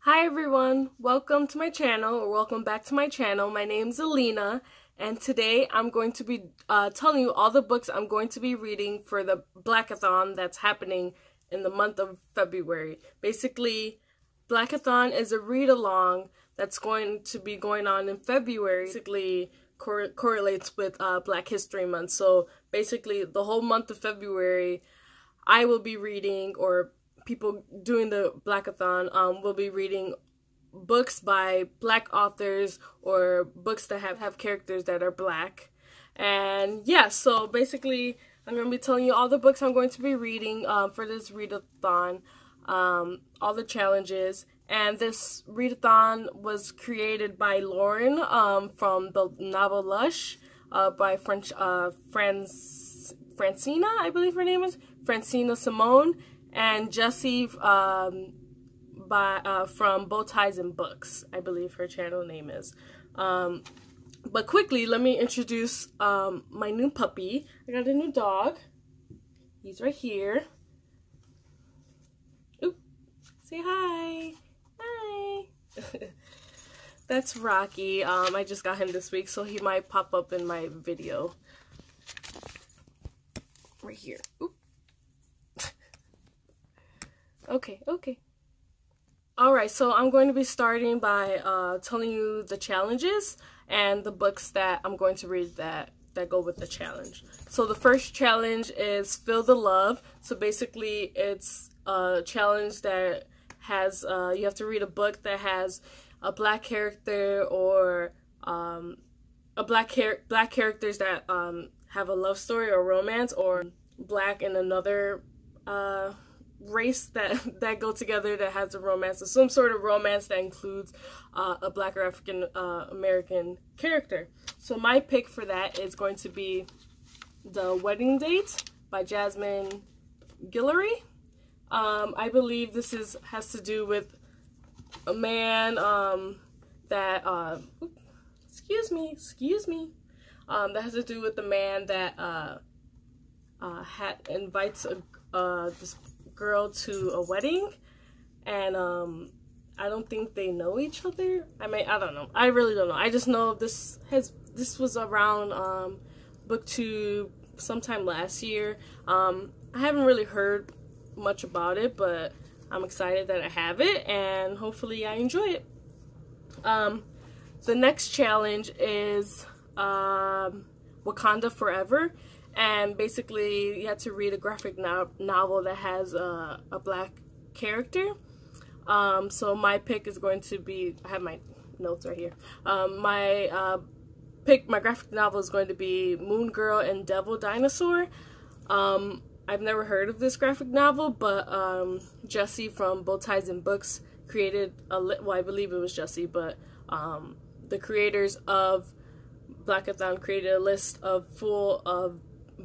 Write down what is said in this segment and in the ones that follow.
Hi everyone, welcome to my channel, or welcome back to my channel. My name's Alina, and today I'm going to be telling you all the books I'm going to be reading for the Black-a-Thon that's happening in the month of February. Basically, Black-a-Thon is a read-along that's going to be going on in February. Basically correlates with Black History Month. So basically the whole month of February I will be reading, or people doing the Black-a-Thon will be reading books by Black authors or books that have characters that are Black. And yeah, so basically I'm going to be telling you all the books I'm going to be reading for this readathon, all the challenges. And this readathon was created by Lauren from the novel Lush by Francina, I believe her name is, Francina Simone, and Jessie from Bow Ties and Books, I believe her channel name is. But quickly, let me introduce my new puppy. I got a new dog. He's right here. Oop, say hi. Hi. That's Rocky. I just got him this week, so he might pop up in my video. Right here. Oop. Okay. Alright, so I'm going to be starting by telling you the challenges and the books that I'm going to read that go with the challenge. So the first challenge is Feel the Love. So basically it's a challenge that has, you have to read a book that has a Black character, or black characters that have a love story or romance, or Black and another race that go together that has a romance, or some sort of romance that includes a Black or African American character. So my pick for that is going to be The Wedding Date by Jasmine Guillory. I believe this has to do with a man that that has to do with the man that invites this girl to a wedding, and I don't think they know each other. I don't know. I really don't know. I just know this was around BookTube sometime last year. I haven't really heard much about it, but I'm excited that I have it, and hopefully I enjoy it. The next challenge is Wakanda Forever, and basically you have to read a graphic novel that has a Black character. So my pick is going to be, I have my notes right here. My graphic novel is going to be Moon Girl and Devil Dinosaur. I've never heard of this graphic novel, but Jessie from Bow Ties and Books created well, I believe it was Jessie, but the creators of Black-a-Thon created a list full of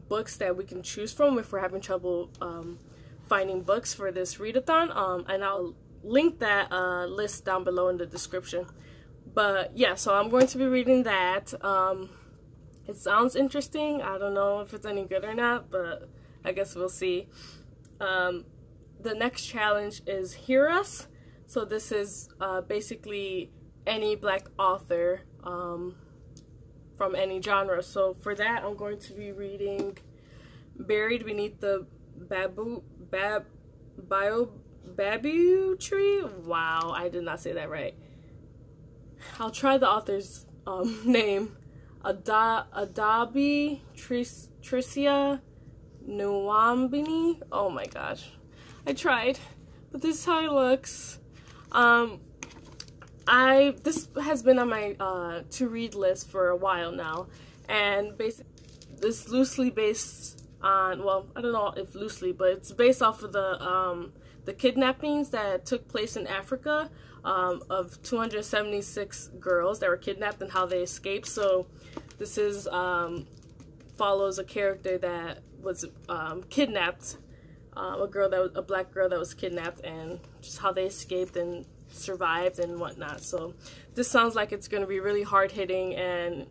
books that we can choose from if we're having trouble finding books for this readathon, and I'll link that list down below in the description. But yeah, so I'm going to be reading that. It sounds interesting. I don't know if it's any good or not, but I guess we'll see. The next challenge is Hear Us. So this is basically any Black author from any genre. So for that, I'm going to be reading Buried Beneath the Babu Tree. Wow, I did not say that right. I'll try the author's name. Adabi Tricia Nwambini. Oh my gosh, I tried, but this is how it looks. This has been on my to read list for a while now, and basically this loosely based on, well, I don't know if loosely, but it's based off of the kidnappings that took place in Africa of 276 girls that were kidnapped and how they escaped. So this is follows a character that was kidnapped, a Black girl that was kidnapped, and just how they escaped and survived and whatnot. So this sounds like it's going to be really hard-hitting and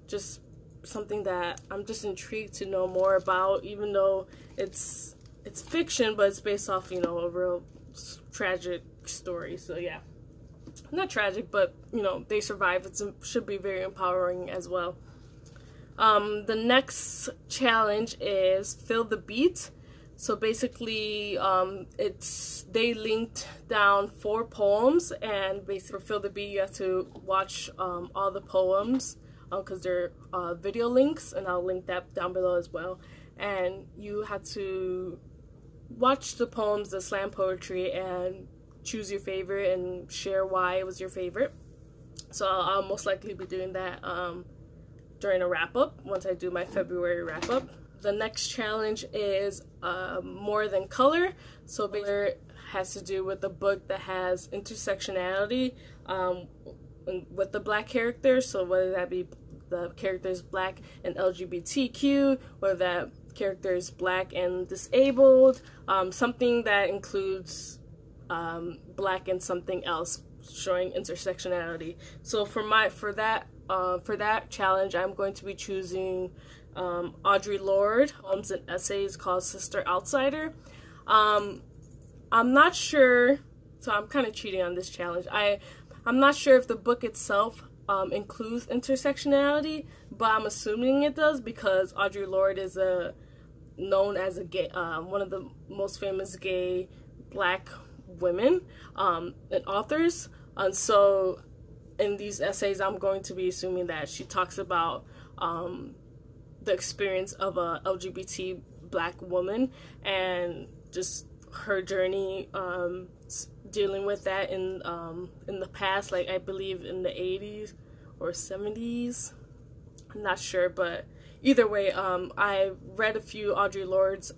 just something that I'm just intrigued to know more about, even though it's fiction, but it's based off, you know, a real tragic story. So yeah, not tragic, but you know, they survive. It should be very empowering as well. The next challenge is Fill the Beat. So basically, they linked down 4 poems, and basically for Fill the Beat, you have to watch all the poems, because they're video links, and I'll link that down below as well. And you have to watch the poems, the slam poetry, and choose your favorite and share why it was your favorite. So I'll most likely be doing that during a wrap-up, once I do my February wrap-up. The next challenge is More Than Color. So basically it has to do with a book that has intersectionality with the black characters. So whether that be the characters black and LGBTQ, whether that character is black and disabled, something that includes black and something else, showing intersectionality. So for that challenge, I'm going to be choosing Audre Lorde, poems and essays called Sister Outsider. I'm not sure, so I'm kind of cheating on this challenge. I'm not sure if the book itself includes intersectionality, but I'm assuming it does, because Audre Lorde is known as a gay, one of the most famous gay black women and authors. And so in these essays, I'm going to be assuming that she talks about the experience of a LGBT black woman and just her journey dealing with that in the past, like I believe in the 80s or 70s. I'm not sure, but either way, I read a few Audre Lorde's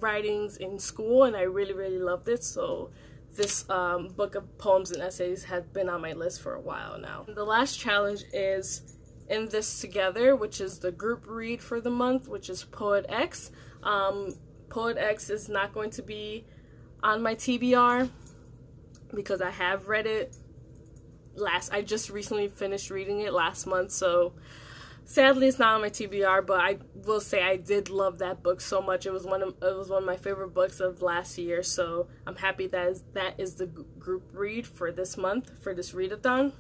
writings in school, and I really loved it. So this book of poems and essays has been on my list for a while now. The last challenge is In This Together, which is the group read for the month, which is Poet X. Poet X is not going to be on my TBR because I have read it I just recently finished reading it last month, so sadly it's not on my TBR, but I will say I did love that book so much. It was one of my favorite books of last year, so I'm happy that is the group read for this month, for this readathon.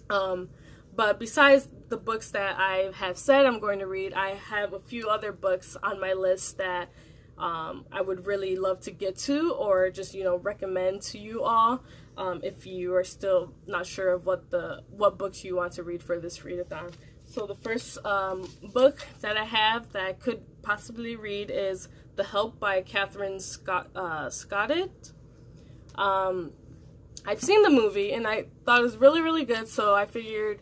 But besides the books that I have said I'm going to read, I have a few other books on my list that I would really love to get to, or just, you know, recommend to you all if you are still not sure of what books you want to read for this readathon. So the first book that I have that I could possibly read is The Help by Catherine Scottet. I've seen the movie and I thought it was really good, so I figured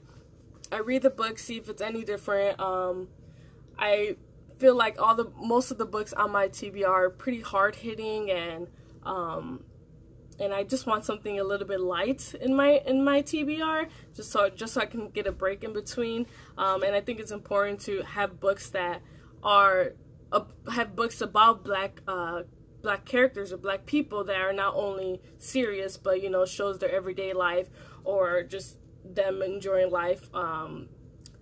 I read the book, see if it's any different. I feel like most of the books on my TBR are pretty hard hitting, and I just want something a little bit light in my TBR, just so I can get a break in between. And I think it's important to have books that have books about black characters or black people that are not only serious, but, you know, shows their everyday life or just them enjoying life,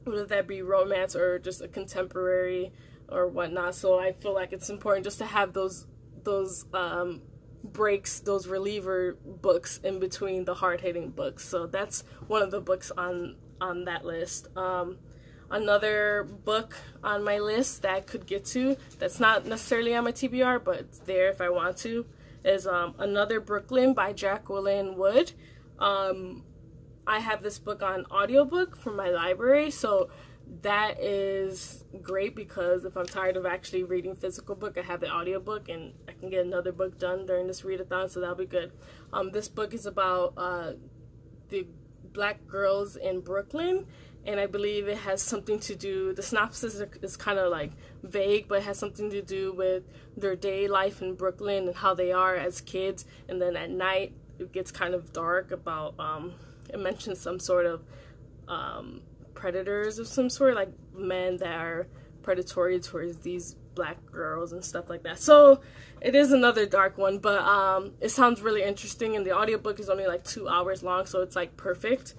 whether that be romance or just a contemporary or whatnot. So I feel like it's important just to have those breaks, those reliever books in between the hard-hitting books. So that's one of the books on that list. Another book on my list that I could get to that's not necessarily on my TBR, but it's there if I want to, is Another Brooklyn by Jacqueline Wood. I have this book on audiobook from my library, so that is great because if I'm tired of actually reading physical book, I have the audiobook and I can get another book done during this readathon, so that'll be good. This book is about the black girls in Brooklyn, and I believe it has something to do, the synopsis is kind of like vague, but it has something to do with their day life in Brooklyn and how they are as kids, and then at night it gets kind of dark about, it mentions some sort of predators of some sort, like men that are predatory towards these black girls and stuff like that. So it is another dark one, but it sounds really interesting, and the audiobook is only like 2 hours long, so it's like perfect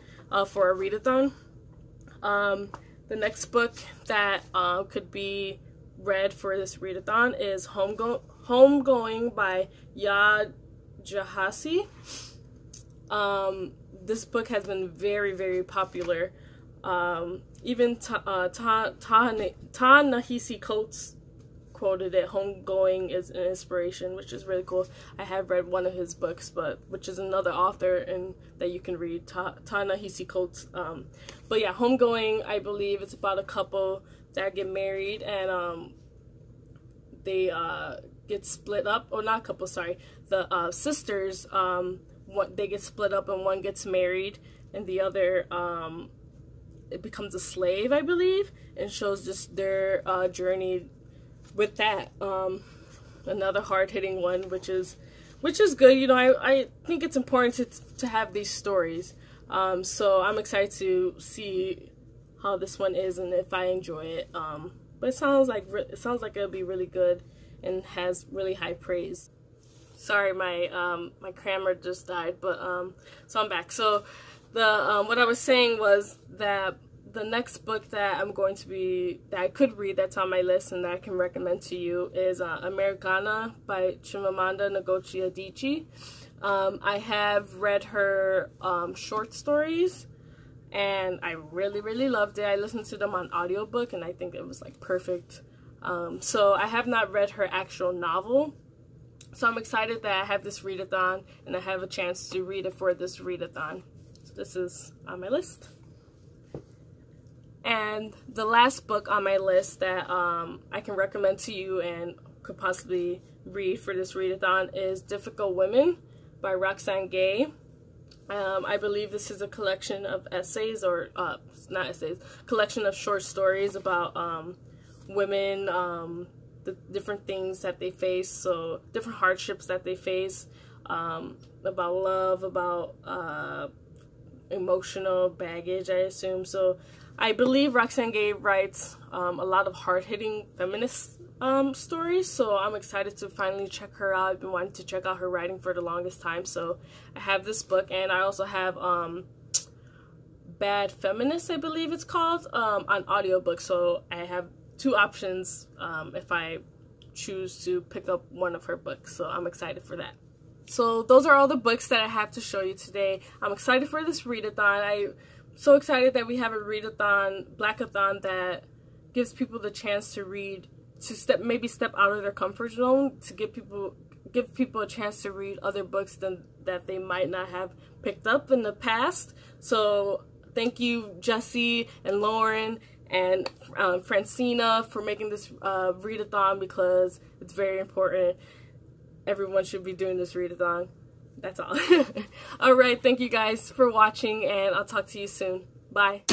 for a readathon. The The next book that could be read for this readathon is Homegoing by Jahasi. This book has been very, very popular. Even Ta-Nehisi Coates quoted it. Homegoing is an inspiration, which is really cool. I have read one of his books, which is another author and that you can read, Ta-Nehisi Coates. But yeah, Homegoing, I believe it's about a couple that get married and they get split up, or not a couple, sorry, the sisters, they get split up and one gets married and the other it becomes a slave, I believe, and shows just their journey with that. Another hard-hitting one, which is good. You know, I think it's important to have these stories. So I'm excited to see how this one is and if I enjoy it. But it sounds like it'll be really good and has really high praise. Sorry, my my camera just died, but so I'm back. So the what I was saying was that the next book that I could read that's on my list and that I can recommend to you is Americana by Chimamanda Ngozi Adichie. I have read her short stories and I really, really loved it. I listened to them on audiobook and I think it was like perfect. So I have not read her actual novel. So I'm excited that I have this readathon and I have a chance to read it for this readathon. So this is on my list. And the last book on my list that I can recommend to you and could possibly read for this readathon is Difficult Women by Roxane Gay. I believe this is a collection of essays, or not essays, collection of short stories about women, the different things that they face, so different hardships that they face, about love, about emotional baggage, I assume. So I believe Roxane Gay writes a lot of hard-hitting feminist stories, so I'm excited to finally check her out. I've been wanting to check out her writing for the longest time, so I have this book, and I also have Bad Feminist, I believe it's called, on audiobook, so I have two options if I choose to pick up one of her books, so I'm excited for that. So those are all the books that I have to show you today. I'm excited for this readathon. I'm so excited that we have a readathon, Black-a-Thon, that gives people the chance to read, to maybe step out of their comfort zone, to give people a chance to read other books that they might not have picked up in the past. So thank you, Jesse and Lauren and Francina, for making this readathon, because it's very important. Everyone should be doing this readathon. That's all. Alright, thank you guys for watching, and I'll talk to you soon. Bye.